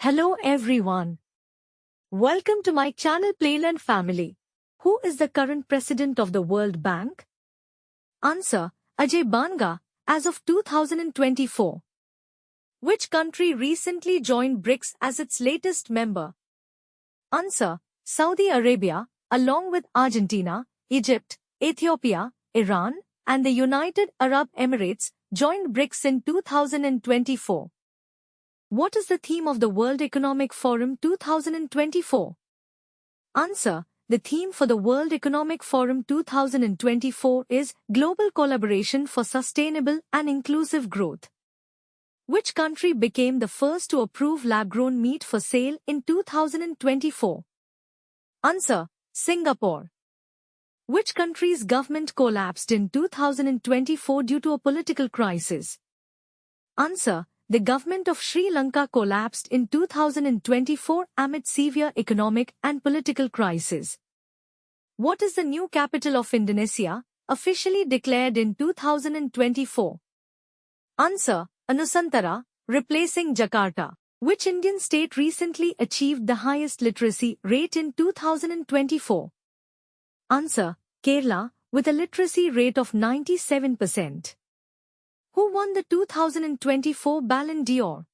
Hello everyone. Welcome to my channel Playland Family. Who is the current president of the World Bank? Answer: Ajay Banga, as of 2024. Which country recently joined BRICS as its latest member? Answer: Saudi Arabia, along with Argentina, Egypt, Ethiopia, Iran, and the United Arab Emirates, joined BRICS in 2024. What is the theme of the World Economic Forum 2024? Answer: The theme for the World Economic Forum 2024 is Global Collaboration for Sustainable and Inclusive Growth. Which country became the first to approve lab-grown meat for sale in 2024? Answer: Singapore. Which country's government collapsed in 2024 due to a political crisis? Answer: The government of Sri Lanka collapsed in 2024 amid severe economic and political crisis. What is the new capital of Indonesia, officially declared in 2024? Answer: Nusantara, replacing Jakarta. Which Indian state recently achieved the highest literacy rate in 2024? Answer: Kerala, with a literacy rate of 97%. Who won the 2024 Ballon d'Or?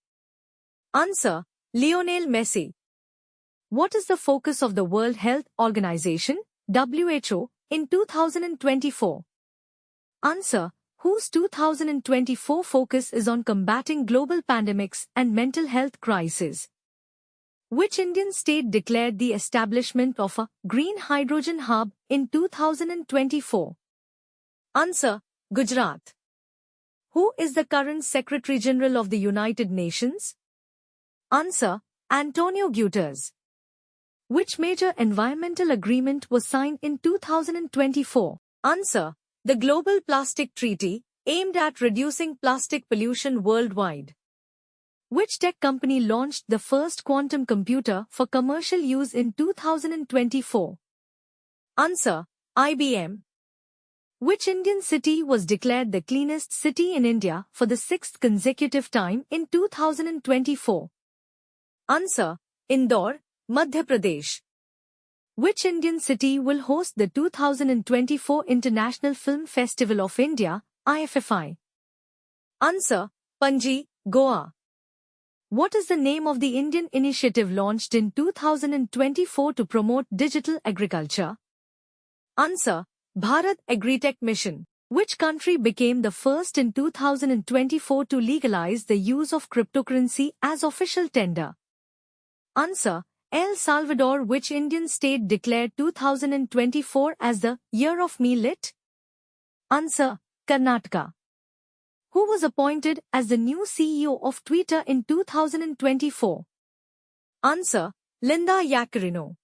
Answer: Lionel Messi. What is the focus of the World Health Organization, WHO, in 2024? Answer: Whose 2024 focus is on combating global pandemics and mental health crises. Which Indian state declared the establishment of a green hydrogen hub in 2024? Answer: Gujarat. Who is the current Secretary General of the United Nations? Answer: Antonio Guterres. Which major environmental agreement was signed in 2024? Answer: The Global Plastic Treaty, aimed at reducing plastic pollution worldwide. Which tech company launched the first quantum computer for commercial use in 2024? Answer: IBM. Which Indian city was declared the cleanest city in India for the sixth consecutive time in 2024? Answer: Indore, Madhya Pradesh. Which Indian city will host the 2024 International Film Festival of India, IFFI? Answer: Panji, Goa. What is the name of the Indian initiative launched in 2024 to promote digital agriculture? Answer: Bharat Agritech Mission. Which country became the first in 2024 to legalize the use of cryptocurrency as official tender? Answer: El Salvador. Which Indian state declared 2024 as the Year of Millet? Answer: Karnataka. Who was appointed as the new CEO of Twitter in 2024? Answer: Linda Yaccarino.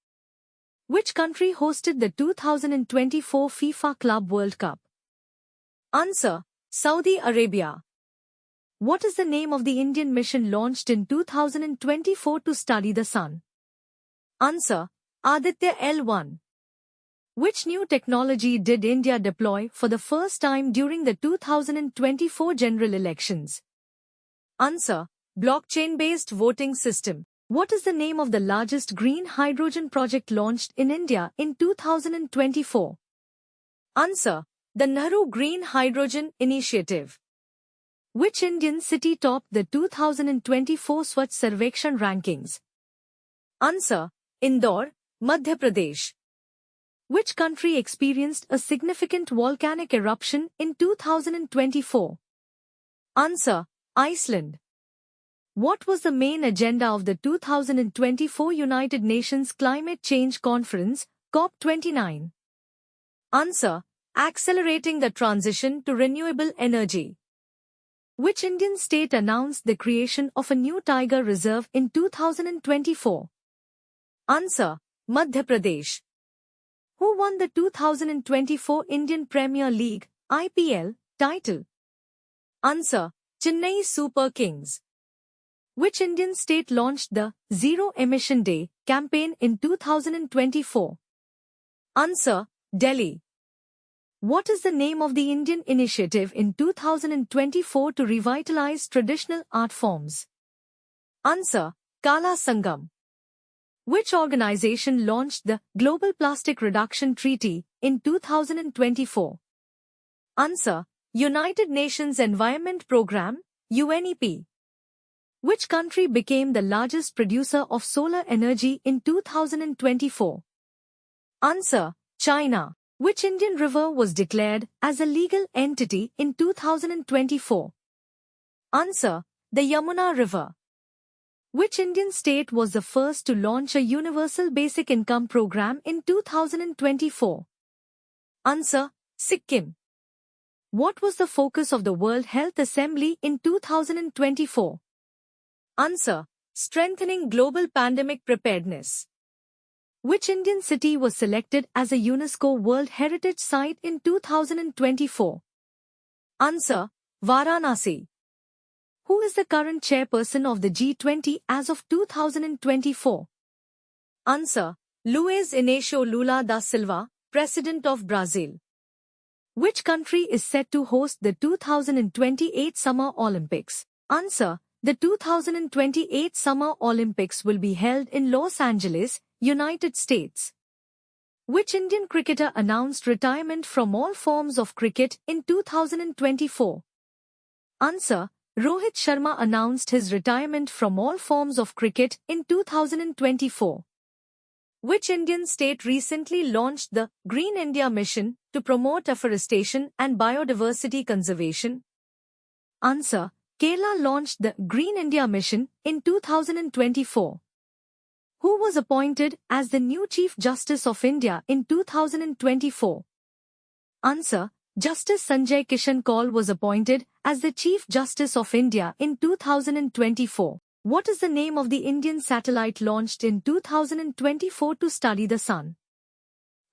Which country hosted the 2024 FIFA Club World Cup? Answer: Saudi Arabia. What is the name of the Indian mission launched in 2024 to study the sun? Answer: Aditya L1. Which new technology did India deploy for the first time during the 2024 general elections? Answer: Blockchain-based voting system. What is the name of the largest green hydrogen project launched in India in 2024? Answer: the Nehru Green Hydrogen Initiative. Which Indian city topped the 2024 Swachh Sarvekshan rankings? Answer: Indore, Madhya Pradesh. Which country experienced a significant volcanic eruption in 2024? Answer: Iceland. What was the main agenda of the 2024 United Nations Climate Change Conference, COP29? Answer: Accelerating the transition to renewable energy. Which Indian state announced the creation of a new tiger reserve in 2024? Answer: Madhya Pradesh. Who won the 2024 Indian Premier League, IPL, title? Answer: Chennai Super Kings. Which Indian state launched the Zero Emission Day campaign in 2024? Answer: Delhi. What is the name of the Indian initiative in 2024 to revitalize traditional art forms? Answer: Kala Sangam. Which organization launched the Global Plastic Reduction Treaty in 2024? Answer: United Nations Environment Programme, UNEP. Which country became the largest producer of solar energy in 2024? Answer: China. Which Indian river was declared as a legal entity in 2024? Answer: the Yamuna River. Which Indian state was the first to launch a universal basic income program in 2024? Answer: Sikkim. What was the focus of the World Health Assembly in 2024? Answer: strengthening global pandemic preparedness. Which Indian city was selected as a UNESCO World Heritage Site in 2024? Answer: Varanasi. Who is the current chairperson of the G20 as of 2024? Answer: Luiz Inácio Lula da Silva, President of Brazil. Which country is set to host the 2028 Summer Olympics? Answer: the 2028 Summer Olympics will be held in Los Angeles, United States. Which Indian cricketer announced retirement from all forms of cricket in 2024? Answer: Rohit Sharma announced his retirement from all forms of cricket in 2024. Which Indian state recently launched the Green India Mission to promote afforestation and biodiversity conservation? Answer: Kerala launched the Green India Mission in 2024. Who was appointed as the new Chief Justice of India in 2024? Answer: Justice Sanjay Kishan Kaul was appointed as the Chief Justice of India in 2024. What is the name of the Indian satellite launched in 2024 to study the Sun?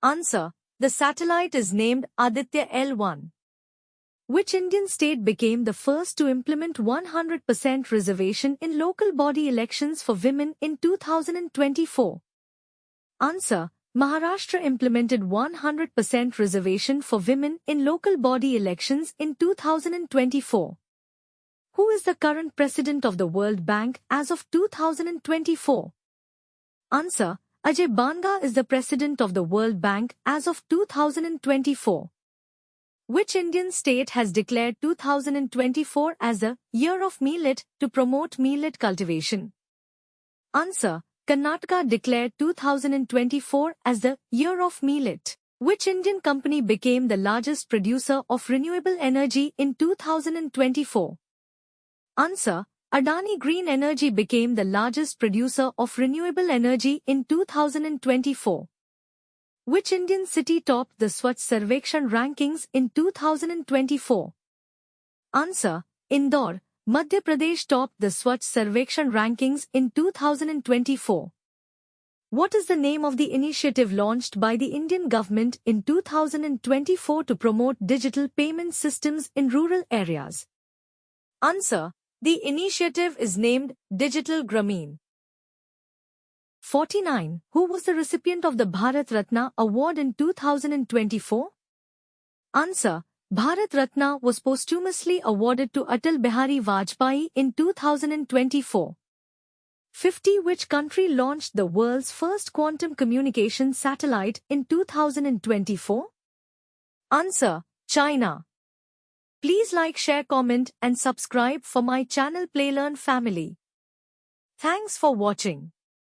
Answer: the satellite is named Aditya L1. Which Indian state became the first to implement 100% reservation in local body elections for women in 2024? Answer: Maharashtra implemented 100% reservation for women in local body elections in 2024. Who is the current president of the World Bank as of 2024? Answer: Ajay Banga is the president of the World Bank as of 2024. Which Indian state has declared 2024 as the Year of Millet to promote millet cultivation? Answer: Karnataka declared 2024 as the Year of Millet. Which Indian company became the largest producer of renewable energy in 2024? Answer: Adani Green Energy became the largest producer of renewable energy in 2024. Which Indian city topped the Swachh Sarvekshan rankings in 2024? Answer: Indore. Madhya Pradesh topped the Swachh Sarvekshan rankings in 2024. What is the name of the initiative launched by the Indian government in 2024 to promote digital payment systems in rural areas? Answer: the initiative is named Digital Grameen. 49. Who was the recipient of the Bharat Ratna Award in 2024? Answer: Bharat Ratna was posthumously awarded to Atal Bihari Vajpayee in 2024. 50. Which country launched the world's first quantum communication satellite in 2024? Answer: China. Please like, share, comment and subscribe for my channel PlayLearn Family. Thanks for watching.